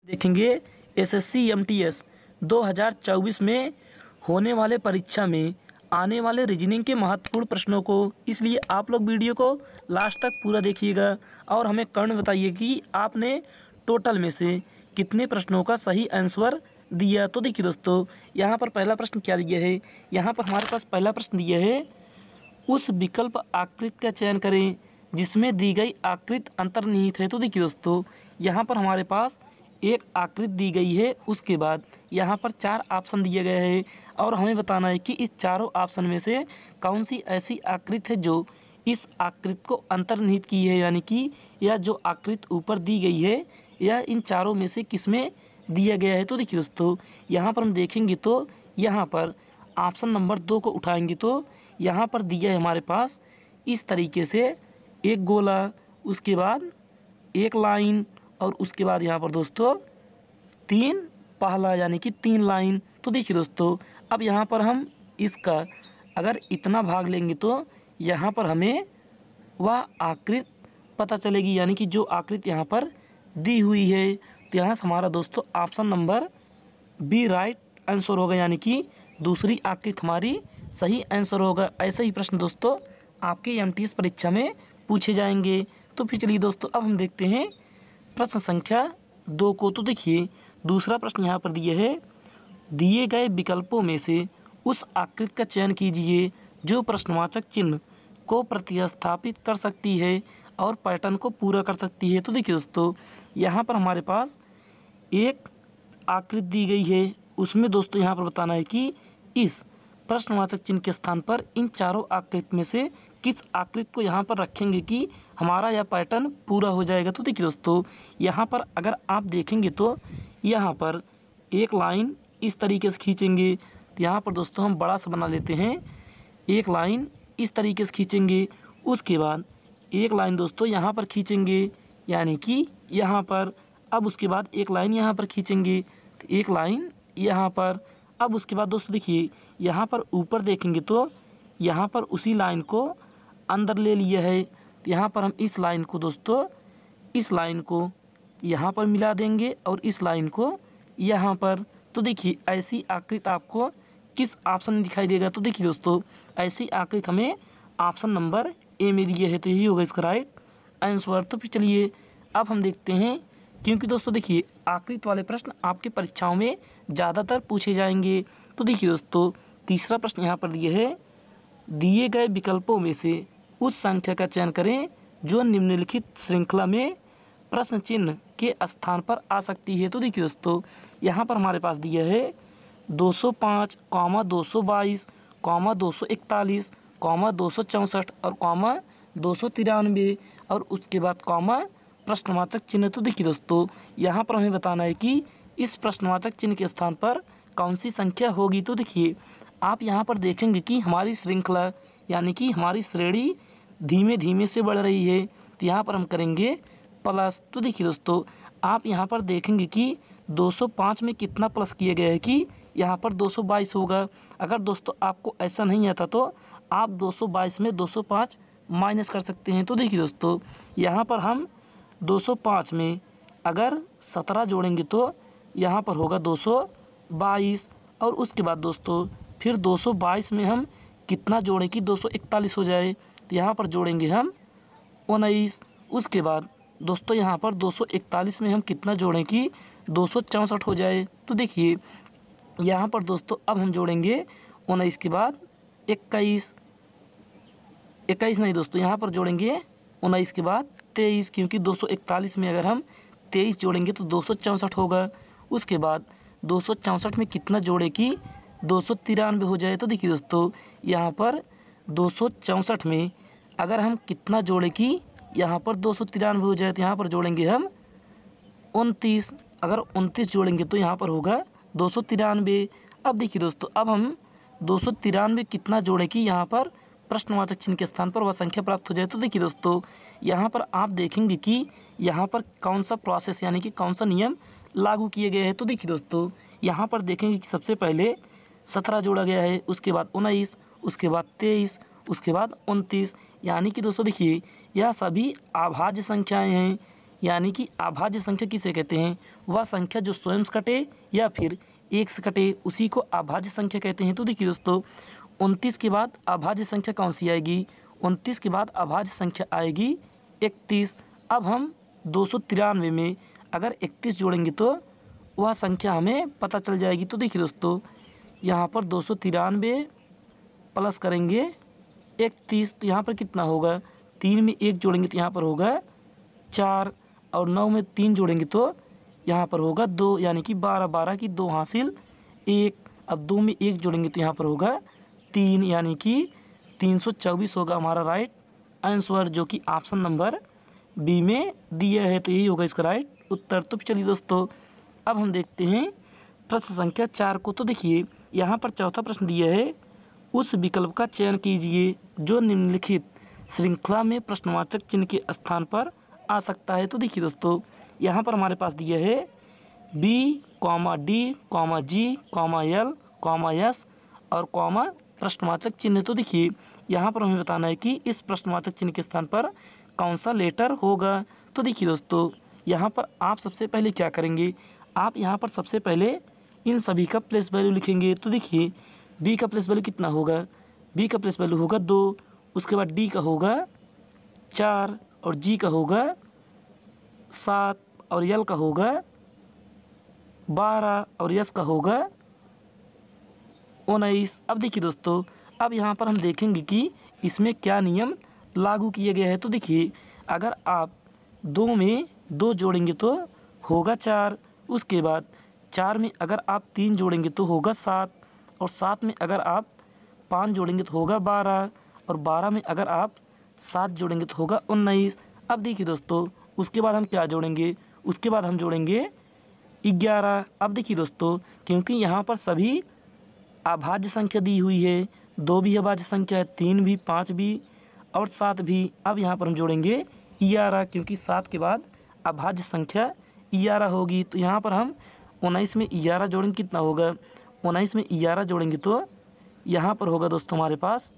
देखेंगे SSC MTS 2024 में होने वाले परीक्षा में आने वाले रीजनिंग के महत्वपूर्ण प्रश्नों को। इसलिए आप लोग वीडियो को लास्ट तक पूरा देखिएगा और हमें कमेंट में बताइए कि आपने टोटल में से कितने प्रश्नों का सही आंसर दिया। तो देखिए दोस्तों, यहाँ पर पहला प्रश्न क्या दिया है। यहाँ पर हमारे पास पहला प्रश्न दिया है, उस विकल्प आकृति का चयन करें जिसमें दी गई आकृति अंतर्निहित है। तो देखिए दोस्तों, यहाँ पर हमारे पास एक आकृति दी गई है, उसके बाद यहाँ पर 4 ऑप्शन दिए गए हैं और हमें बताना है कि इस चारों ऑप्शन में से कौन सी ऐसी आकृति है जो इस आकृति को अंतर्निहित की है, यानी कि यह जो आकृति ऊपर दी गई है यह इन चारों में से किस में दिया गया है। तो देखिए दोस्तों, यहाँ पर हम देखेंगे तो यहाँ पर ऑप्शन नंबर 2 को उठाएंगे तो यहाँ पर दिया है हमारे पास इस तरीके से एक गोला, उसके बाद एक लाइन और उसके बाद यहाँ पर दोस्तों 3 पहला यानी कि 3 लाइन। तो देखिए दोस्तों, अब यहाँ पर हम इसका अगर इतना भाग लेंगे तो यहाँ पर हमें वह आकृति पता चलेगी, यानी कि जो आकृति यहाँ पर दी हुई है। तो यहाँ से हमारा दोस्तों option number B right answer होगा, यानी कि दूसरी आकृति हमारी सही आंसर होगा। ऐसे ही प्रश्न दोस्तों आपके एमटीएस परीक्षा में पूछे जाएंगे। तो फिर चलिए दोस्तों, अब हम देखते हैं प्रश्न संख्या 2 को। तो देखिए दूसरा प्रश्न यहाँ पर दिया है, दिए गए विकल्पों में से उस आकृति का चयन कीजिए जो प्रश्नवाचक चिन्ह को प्रतिस्थापित कर सकती है और पैटर्न को पूरा कर सकती है। तो देखिए दोस्तों, यहाँ पर हमारे पास एक आकृति दी गई है, उसमें दोस्तों यहाँ पर बताना है कि इस प्रश्नवाचक चिन्ह के स्थान पर इन चारों आकृति में से किस आकृति को यहाँ पर रखेंगे कि हमारा यह पैटर्न पूरा हो जाएगा। तो देखिए दोस्तों, यहाँ पर अगर आप देखेंगे तो यहाँ पर एक लाइन इस तरीके से खींचेंगे। तो यहाँ पर दोस्तों हम बड़ा सा बना लेते हैं, एक लाइन इस तरीके से खींचेंगे, उसके बाद एक लाइन दोस्तों यहाँ पर खींचेंगे, यानी कि यहाँ पर। अब उसके बाद एक लाइन यहाँ पर खींचेंगे, तो एक लाइन यहाँ पर। अब उसके बाद दोस्तों देखिए यहाँ पर ऊपर देखेंगे तो यहाँ पर उसी लाइन को अंदर ले लिया है। तो यहाँ पर हम इस लाइन को दोस्तों, इस लाइन को यहाँ पर मिला देंगे और इस लाइन को यहाँ पर। तो देखिए ऐसी आकृति आपको किस ऑप्शन में दिखाई देगा। तो देखिए दोस्तों, ऐसी आकृति हमें ऑप्शन नंबर ए में दिए है, तो यही होगा इसका राइट आंसर। तो फिर चलिए अब हम देखते हैं, क्योंकि दोस्तों देखिए आकृति वाले प्रश्न आपके परीक्षाओं में ज़्यादातर पूछे जाएंगे। तो देखिए दोस्तों, तीसरा प्रश्न यहाँ पर दिए है, दिए गए विकल्पों में से उस संख्या का चयन करें जो निम्नलिखित श्रृंखला में प्रश्न चिन्ह के स्थान पर आ सकती है। तो देखिए दोस्तों, यहाँ पर हमारे पास दिया है 205, 222, 241, 264 और 293 और उसके बाद प्रश्नवाचक चिन्ह। तो देखिए दोस्तों, यहाँ पर हमें बताना है कि इस प्रश्नवाचक चिन्ह के स्थान पर कौन सी संख्या होगी। तो देखिए आप यहाँ पर देखेंगे कि हमारी श्रृंखला यानी कि हमारी श्रेणी धीमे धीमे से बढ़ रही है। तो यहाँ पर हम करेंगे प्लस। तो देखिए दोस्तों, आप यहाँ पर देखेंगे कि 205 में कितना प्लस किया गया है कि यहाँ पर 222 होगा। अगर दोस्तों आपको ऐसा नहीं आता तो आप 222 में 205 माइनस कर सकते हैं। तो देखिए दोस्तों, यहाँ पर हम 205 में अगर 17 जोड़ेंगे तो यहाँ पर होगा 222 और उसके बाद दोस्तों फिर 222 में हम कितना जोड़ें कि 241 हो जाए। तो यहाँ पर जोड़ेंगे हम 19। उसके बाद दोस्तों यहाँ पर 241 में हम कितना जोड़ें कि 264 हो जाए। तो देखिए यहाँ पर दोस्तों अब हम जोड़ेंगे 19 के बाद 21 नहीं दोस्तों, यहाँ पर जोड़ेंगे 19 के बाद 23, क्योंकि 241 में अगर हम 23 जोड़ेंगे तो 264 होगा। उसके बाद 264 में कितना जोड़े कि 293 हो जाए। तो देखिए दोस्तों, यहाँ पर 264 में अगर हम कितना जोड़े कि यहाँ पर 293 हो जाए, तो यहाँ पर जोड़ेंगे हम 29। अगर 29 जोड़ेंगे तो यहाँ पर होगा 293। अब देखिए दोस्तों, अब हम 293 कितना जोड़े कि यहाँ पर प्रश्नवाचक चिन्ह के स्थान पर वह संख्या प्राप्त हो जाए। तो देखिए दोस्तों, यहाँ पर आप देखेंगे कि यहाँ पर कौन सा प्रोसेस यानी कि कौन सा नियम लागू किए गए हैं। तो देखिए दोस्तों, यहाँ पर देखेंगे कि सबसे पहले 17 जोड़ा गया है, उसके बाद 19, उसके बाद 23, उसके बाद 29, यानी कि दोस्तों देखिए यह सभी अभाज्य संख्याएं हैं, यानी कि अभाज्य संख्या किसे कहते हैं? वह संख्या जो स्वयं से कटे या फिर एक से कटे, उसी को अभाज्य संख्या कहते हैं। तो देखिए दोस्तों, 29 के बाद अभाज्य संख्या कौन सी आएगी? 29 के बाद अभाज्य संख्या आएगी 31। अब हम 293 में अगर 31 जोड़ेंगे तो वह संख्या हमें पता चल जाएगी। तो देखिए दोस्तों, यहाँ पर 293 प्लस करेंगे 31, तो यहाँ पर कितना होगा? 3 में 1 जोड़ेंगे तो यहाँ पर होगा 4, और 9 में 3 जोड़ेंगे तो यहाँ पर होगा 2, यानी कि 12, 12 की 2 हासिल 1। अब 2 में 1 जोड़ेंगे तो यहाँ पर होगा 3, यानी कि 324 होगा हमारा राइट आंसर, जो कि ऑप्शन नंबर बी में दिया है। तो यही होगा इसका राइट उत्तर। तो चलिए दोस्तों, अब हम देखते हैं प्रश्न संख्या 4 को। तो देखिए, यहाँ पर चौथा प्रश्न दिया है, उस विकल्प का चयन कीजिए जो निम्नलिखित श्रृंखला में प्रश्नवाचक चिन्ह के स्थान पर आ सकता है। तो देखिए दोस्तों, यहाँ पर हमारे पास दिया है B, D, G, L, S और प्रश्नवाचक चिन्ह। तो देखिए, यहाँ पर हमें बताना है कि इस प्रश्नवाचक चिन्ह के स्थान पर कौन सा लेटर होगा। तो देखिए दोस्तों, यहाँ पर आप सबसे पहले क्या करेंगे? आप यहाँ पर सबसे पहले इन सभी का प्लेस वैल्यू लिखेंगे। तो देखिए, B का प्लेस वैल्यू कितना होगा? B का प्लेस वैल्यू होगा 2, उसके बाद D का होगा 4 और G का होगा 7 और L का होगा 12 और S का होगा 19। अब देखिए दोस्तों, अब यहाँ पर हम देखेंगे कि इसमें क्या नियम लागू किए गए हैं। तो देखिए, अगर आप 2 में 2 जोड़ेंगे तो होगा 4, उसके बाद 4 में अगर आप 3 जोड़ेंगे तो होगा 7, और 7 में अगर आप 5 जोड़ेंगे तो होगा 12, और 12 में अगर आप 7 जोड़ेंगे तो होगा 19। अब देखिए दोस्तों, उसके बाद हम क्या जोड़ेंगे? उसके बाद हम जोड़ेंगे 11। अब देखिए दोस्तों, क्योंकि यहाँ पर सभी अभाज्य संख्या दी हुई है, 2 भी अभाज्य संख्या है, 3 भी, 5 भी और 7 भी। अब यहाँ पर हम जोड़ेंगे 11, क्योंकि 7 के बाद अभाज्य संख्या 11 होगी। तो यहाँ पर हम 19 में 11 जोड़ेंगे, कितना होगा? 19 में 11 जोड़ेंगे तो यहाँ पर होगा दोस्तों हमारे पास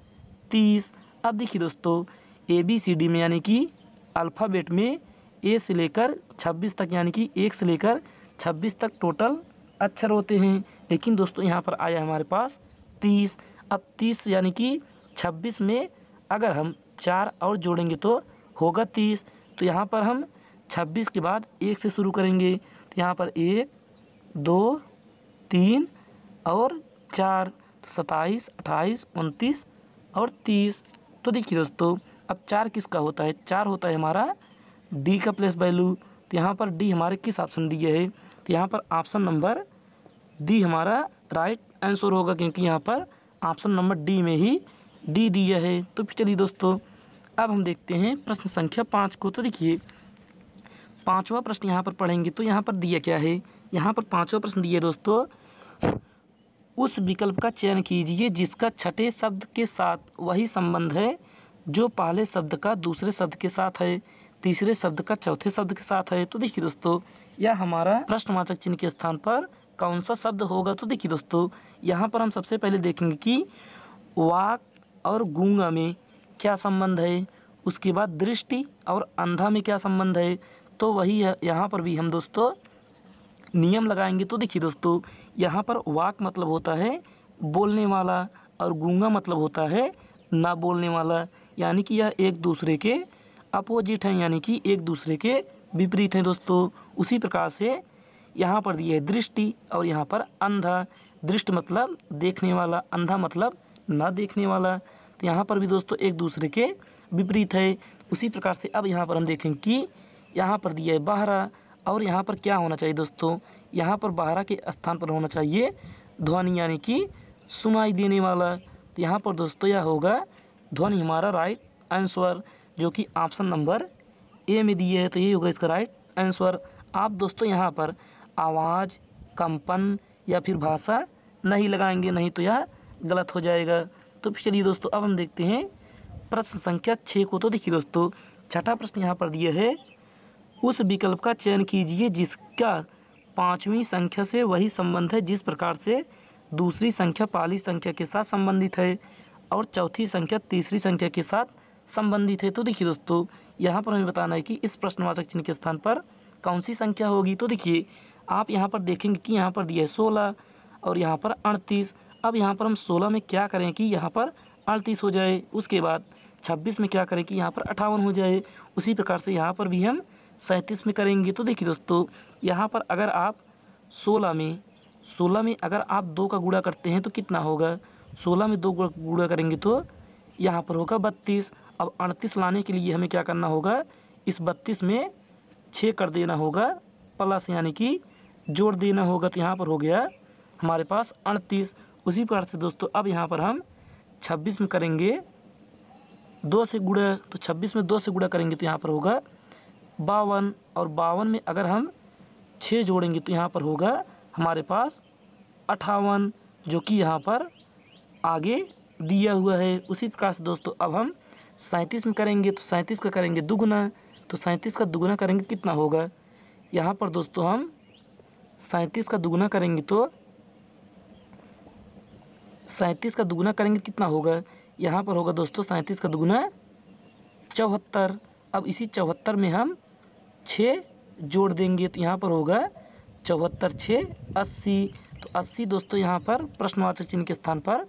30। अब देखिए दोस्तों, ABCD में यानी कि अल्फ़ाबेट में A से लेकर 26 तक, यानी कि 1 से लेकर 26 तक टोटल अक्षर होते हैं, लेकिन दोस्तों यहाँ पर आया हमारे पास 30। अब 30 यानी कि 26 में अगर हम 4 और जोड़ेंगे तो होगा 30। तो यहाँ पर हम 26 के बाद 1 से शुरू करेंगे, तो यहाँ पर 1, 2, 3 और 4, तो 27, 28, 29 और 30। तो देखिए दोस्तों, अब 4 किसका होता है? 4 होता है हमारा D का प्लेस वैल्यू। तो यहाँ पर D हमारे किस ऑप्शन दिया है? तो यहाँ पर ऑप्शन नंबर D हमारा राइट आंसर होगा, क्योंकि यहाँ पर ऑप्शन नंबर D में ही D दिया है। तो चलिए दोस्तों, अब हम देखते हैं प्रश्न संख्या 5 को। तो देखिए, 5वां प्रश्न यहाँ पर पढ़ेंगे तो यहाँ पर दिया क्या है? यहाँ पर 5वां प्रश्न दिया दोस्तों, उस विकल्प का चयन कीजिए जिसका छठे शब्द के साथ वही संबंध है जो पहले शब्द का दूसरे शब्द के साथ है, तीसरे शब्द का चौथे शब्द के साथ है। तो देखिए दोस्तों, यह हमारा प्रश्नवाचक चिन्ह के स्थान पर कौन सा शब्द होगा? तो देखिए दोस्तों, यहाँ पर हम सबसे पहले देखेंगे कि वाक और गूंगा में क्या संबंध है, उसके बाद दृष्टि और अंधा में क्या संबंध है। तो वही यहाँ पर भी हम दोस्तों नियम लगाएंगे। तो देखिए दोस्तों, यहाँ पर वाक मतलब होता है बोलने वाला और गूंगा मतलब होता है ना बोलने वाला, यानी कि यह एक दूसरे के अपोजिट हैं, यानी कि एक दूसरे के विपरीत हैं दोस्तों। उसी प्रकार से यहाँ पर दिया है दृष्टि और यहाँ पर अंधा। दृष्टि मतलब देखने वाला, अंधा मतलब ना देखने वाला। तो यहाँ पर भी दोस्तों एक दूसरे के विपरीत है। उसी प्रकार से अब यहाँ पर हम देखेंगे कि यहाँ पर दिया है बाहरा, और यहाँ पर क्या होना चाहिए दोस्तों? यहाँ पर बाहरा के स्थान पर होना चाहिए ध्वनि, यानी कि सुनाई देने वाला। तो यहाँ पर दोस्तों यह होगा ध्वनि हमारा राइट आंसर, जो कि ऑप्शन नंबर ए में दिए है। तो यही होगा इसका राइट आंसर। आप दोस्तों यहाँ पर आवाज़, कंपन या फिर भाषा नहीं लगाएंगे, नहीं तो यह गलत हो जाएगा। तो चलिए दोस्तों, अब हम देखते हैं प्रश्न संख्या 6 को। तो देखिए दोस्तों, छठा प्रश्न यहाँ पर दिया है, उस विकल्प का चयन कीजिए जिसका 5वीं संख्या से वही संबंध है जिस प्रकार से दूसरी संख्या पहली संख्या के साथ संबंधित है और चौथी संख्या तीसरी संख्या के साथ संबंधित है। तो देखिए दोस्तों, यहाँ पर हमें बताना है कि इस प्रश्नवाचक चिन्ह के स्थान पर कौन सी संख्या होगी। तो देखिए आप यहाँ पर देखेंगे कि यहाँ पर दिया है 16 और यहाँ पर 38। अब यहाँ पर हम 16 में क्या करें कि यहाँ पर 38 हो जाए, उसके बाद 26 में क्या करें कि यहाँ पर 58 हो जाए। उसी प्रकार से यहाँ पर भी हम 37 में करेंगे। तो देखिए दोस्तों, यहाँ पर अगर आप 16 में अगर आप 2 का गुणा करते हैं तो कितना होगा। 16 में 2 गुणा करेंगे तो यहाँ पर होगा 32। अब 38 लाने के लिए हमें क्या करना होगा, इस 32 में 6 कर देना होगा प्लस, यानी कि जोड़ देना होगा। तो यहाँ पर हो गया हमारे पास 38। उसी प्रकार से दोस्तों अब यहाँ पर हम 26 में करेंगे 2 से गुणा, तो 26 में 2 से गुणा करेंगे तो यहाँ पर होगा 52। और 52 में अगर हम 6 जोड़ेंगे तो यहाँ पर होगा हमारे पास 58, जो कि यहाँ पर आगे दिया हुआ है। उसी प्रकार से दोस्तों अब हम 37 में करेंगे तो 37 का करेंगे दुगुना, तो 37 का दुगुना करेंगे कितना होगा। यहाँ पर दोस्तों हम 37 का दुगुना करेंगे तो 37 का दुगुना करेंगे कितना होगा। यहाँ पर होगा दोस्तों 37 का दुगुना 74। अब इसी 74 में हम 6 जोड़ देंगे तो यहाँ पर होगा 74 6 80। तो 80 दोस्तों यहाँ पर प्रश्नवाचक चिन्ह के स्थान पर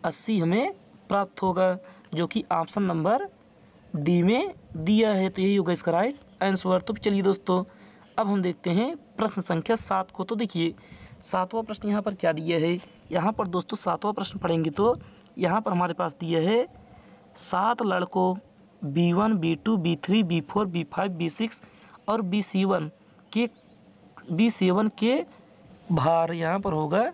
80 हमें प्राप्त होगा, जो कि ऑप्शन नंबर डी में दिया है। तो यही होगा इसका राइट आंसर। तो चलिए दोस्तों अब हम देखते हैं प्रश्न संख्या 7 को। तो देखिए 7वां प्रश्न यहाँ पर क्या दिया है। यहाँ पर दोस्तों 7वां प्रश्न पढ़ेंगे तो यहाँ पर हमारे पास दिया है 7 लड़कों B1 B2 B3 B4 B5 B6 और B7 के भार, यहाँ पर होगा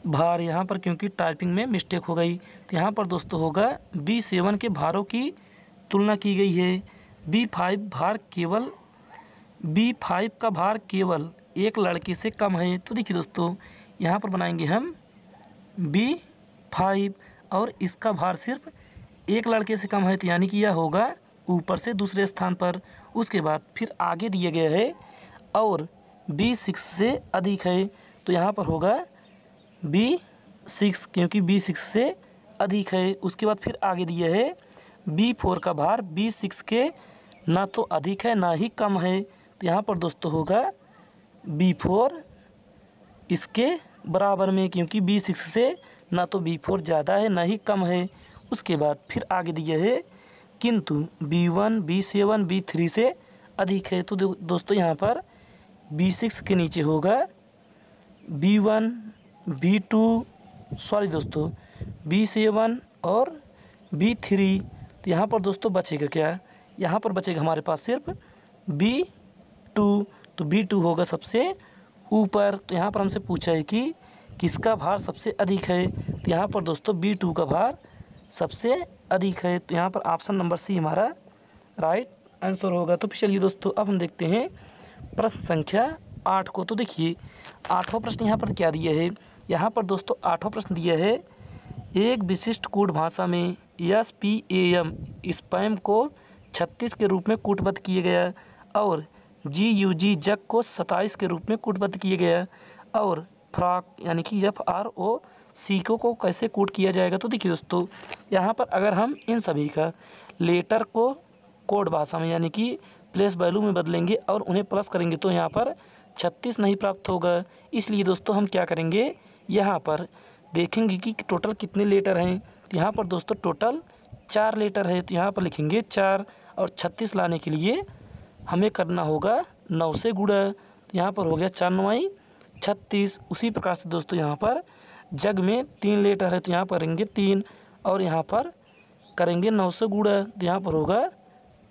भार, यहाँ पर क्योंकि टाइपिंग में मिस्टेक हो गई तो यहाँ पर दोस्तों होगा B7 के भारों की तुलना की गई है। B5 का भार केवल एक लड़के से कम है। तो देखिए दोस्तों यहाँ पर बनाएंगे हम B5 और इसका भार सिर्फ एक लड़के से कम है, तो यानी कि यह होगा ऊपर से दूसरे स्थान पर। उसके बाद फिर आगे दिया गया है और B6 से अधिक है, तो यहाँ पर होगा B6 क्योंकि B6 से अधिक है। उसके बाद फिर आगे दिया है B4 का भार B6 के ना तो अधिक है ना ही कम है, तो यहाँ पर दोस्तों होगा B4 इसके बराबर में, क्योंकि B6 से ना तो B4 ज़्यादा है ना ही कम है। उसके बाद फिर आगे दिया है किंतु B1 B7 B3 से अधिक है, तो दोस्तों यहाँ पर B6 के नीचे होगा B1 B7 और B3। तो यहाँ पर दोस्तों बचेगा क्या, यहाँ पर बचेगा हमारे पास सिर्फ B2, तो B2 होगा सबसे ऊपर। तो यहाँ पर हमसे पूछा है कि किसका भार सबसे अधिक है, तो यहाँ पर दोस्तों B2 का भार सबसे अधिक है। तो यहाँ पर ऑप्शन नंबर सी हमारा राइट आंसर होगा। तो चलिए दोस्तों अब हम देखते हैं प्रश्न संख्या 8 को। तो देखिए 8वां प्रश्न यहाँ पर क्या दिया है। यहाँ पर दोस्तों 8वां प्रश्न दिया है एक विशिष्ट कूट भाषा में SPAM स्पैम को 36 के रूप में कूटबद्ध किया गया और GUG जग को 27 के रूप में कूटबद्ध किया गया और फ्रॉक यानी कि FROC को कैसे कूट किया जाएगा। तो देखिए दोस्तों यहाँ पर अगर हम इन सभी का लेटर को कोड भाषा में यानी कि प्लेस वैल्यू में बदलेंगे और उन्हें प्लस करेंगे तो यहाँ पर 36 नहीं प्राप्त होगा। इसलिए दोस्तों हम क्या करेंगे, यहाँ पर देखेंगे कि टोटल कितने लेटर हैं। तो यहाँ पर दोस्तों टोटल 4 लेटर है, तो यहाँ पर लिखेंगे 4 और 36 लाने के लिए हमें करना होगा 9 से गुणा। तो यहाँ पर हो गया 4 9 36। उसी प्रकार से दोस्तों यहाँ पर जग में 3 लेटर है, तो यहाँ पर करेंगे 3 और यहाँ पर करेंगे 9 से गुणा, तो यहाँ पर होगा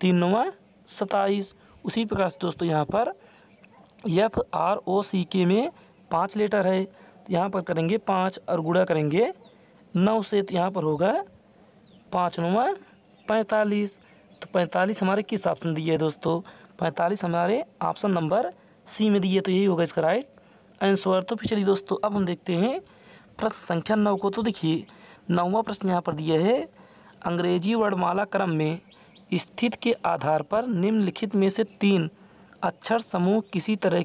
3 9 27। उसी प्रकार से दोस्तों यहाँ पर FROCK में 5 लेटर है, तो यहाँ पर करेंगे 5 और गुणा करेंगे 9 से, तो यहाँ पर होगा 5 9 45। तो 45 हमारे किस ऑप्शन दिए है दोस्तों, 45 हमारे ऑप्शन नंबर सी में दिए, तो यही होगा इसका राइट आंसर। तो चलिए दोस्तों अब हम देखते हैं प्रश्न संख्या 9 को। तो देखिए 9वां प्रश्न यहाँ पर दिया है अंग्रेजी वर्णमाला क्रम में स्थित के आधार पर निम्नलिखित में से 3 अक्षर समूह किसी तरह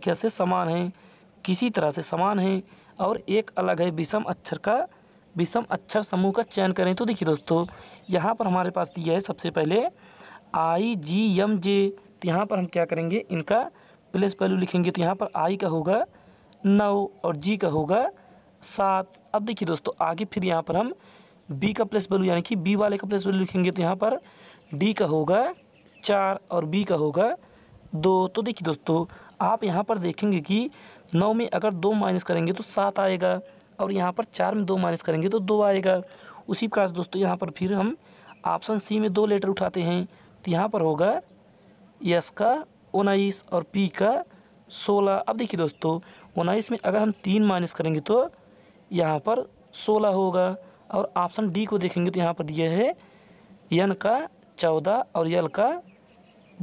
से समान हैं और एक अलग है विषम अक्षर का विषम अक्षर समूह का चयन करें। तो देखिए दोस्तों, यहाँ पर हमारे पास दिया है सबसे पहले IGMJ। तो यहाँ पर हम क्या करेंगे, इनका प्लेस वैल्यू लिखेंगे। तो यहाँ पर I का होगा 9 और G का होगा 7। अब देखिए दोस्तों, आगे फिर यहाँ पर हम B का प्लेस वैल्यू यानी कि B वाले का प्लेस वैल्यू लिखेंगे। तो यहाँ पर D का होगा 4 और B का होगा 2। तो देखिए दोस्तों, आप यहाँ पर देखेंगे कि 9 में अगर 2 माइनस करेंगे तो 7 आएगा, और यहाँ पर 4 में 2 माइनस करेंगे तो 2 आएगा। उसी प्रकार से दोस्तों यहाँ पर फिर हम ऑप्शन सी में 2 लेटर उठाते हैं। तो यहाँ पर होगा S का 19 और P का 16। अब देखिए दोस्तों, 19 में अगर हम 3 माइनस करेंगे तो यहाँ पर 16 होगा, और ऑप्शन डी को देखेंगे तो यहाँ पर दिया है N का 14 और L का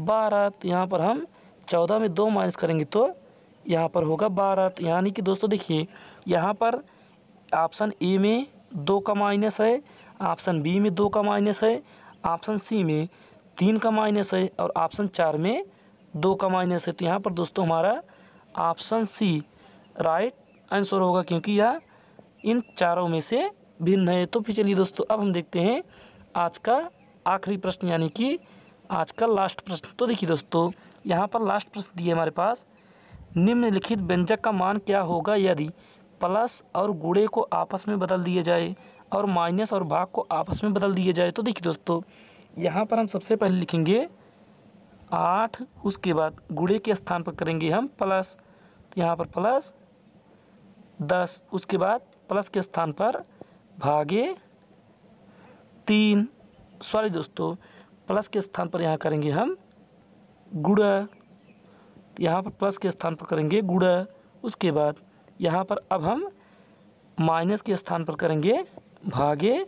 12। तो यहाँ पर हम 14 में 2 माइनस करेंगे तो यहाँ पर होगा 12। तो यानी कि दोस्तों देखिए, यहाँ पर ऑप्शन ए में 2 का माइनस है, ऑप्शन बी में 2 का माइनस है, ऑप्शन सी में 3 का माइनस है, और ऑप्शन 4 में 2 का माइनस है। तो यहाँ पर दोस्तों हमारा ऑप्शन सी राइट आंसर होगा, क्योंकि यह इन चारों में से भिन्न है। तो फिर चलिए दोस्तों, अब हम देखते हैं आज का आखिरी प्रश्न, यानी कि आज का लास्ट प्रश्न। तो देखिए दोस्तों, यहाँ पर लास्ट प्रश्न दिए हमारे पास, निम्नलिखित व्यंजक का मान क्या होगा यदि प्लस और गुणे को आपस में बदल दिए जाए और माइनस और भाग को आपस में बदल दिए जाए। तो देखिए दोस्तों, यहाँ पर हम सबसे पहले लिखेंगे 8, उसके बाद गुणे के स्थान पर करेंगे हम प्लस। तो यहाँ पर प्लस 10, उसके बाद प्लस के स्थान पर भागे 3। सॉरी दोस्तों, प्लस के स्थान पर यहाँ करेंगे हम गुणा। यहाँ पर प्लस के स्थान पर करेंगे गुणा। उसके बाद यहाँ पर अब हम माइनस के स्थान पर करेंगे भागे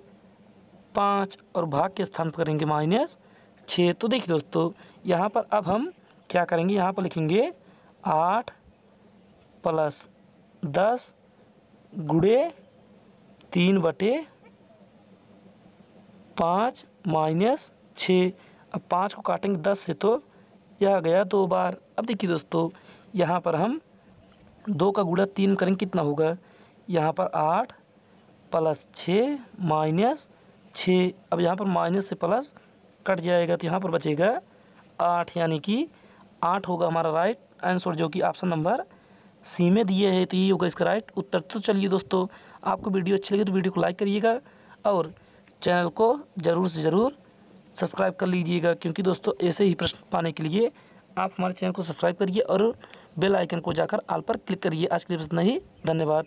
5, और भाग के स्थान पर करेंगे -6। तो देखिए दोस्तों, यहाँ पर अब हम क्या करेंगे, यहाँ पर लिखेंगे 8 + 10 गुणे 3/5 -6। अब 5 को काटेंगे 10 से तो यह गया 2 बार। अब देखिए दोस्तों, यहाँ पर हम 2 का गुणा 3 करेंगे, कितना होगा, यहाँ पर 8 + 6 -6। अब यहाँ पर माइनस से प्लस कट जाएगा, तो यहाँ पर बचेगा 8, यानी कि 8 होगा हमारा राइट आंसर, जो कि ऑप्शन नंबर सी में दिए है। तो ये होगा इसका राइट उत्तर। तो चलिए दोस्तों, आपको वीडियो अच्छी लगी तो वीडियो को लाइक करिएगा, और चैनल को ज़रूर से ज़रूर सब्सक्राइब कर लीजिएगा, क्योंकि दोस्तों ऐसे ही प्रश्न पाने के लिए आप हमारे चैनल को सब्सक्राइब करिए और बेल आइकन को जाकर ऑल पर क्लिक करिए। आज के लिए बस इतना ही, धन्यवाद।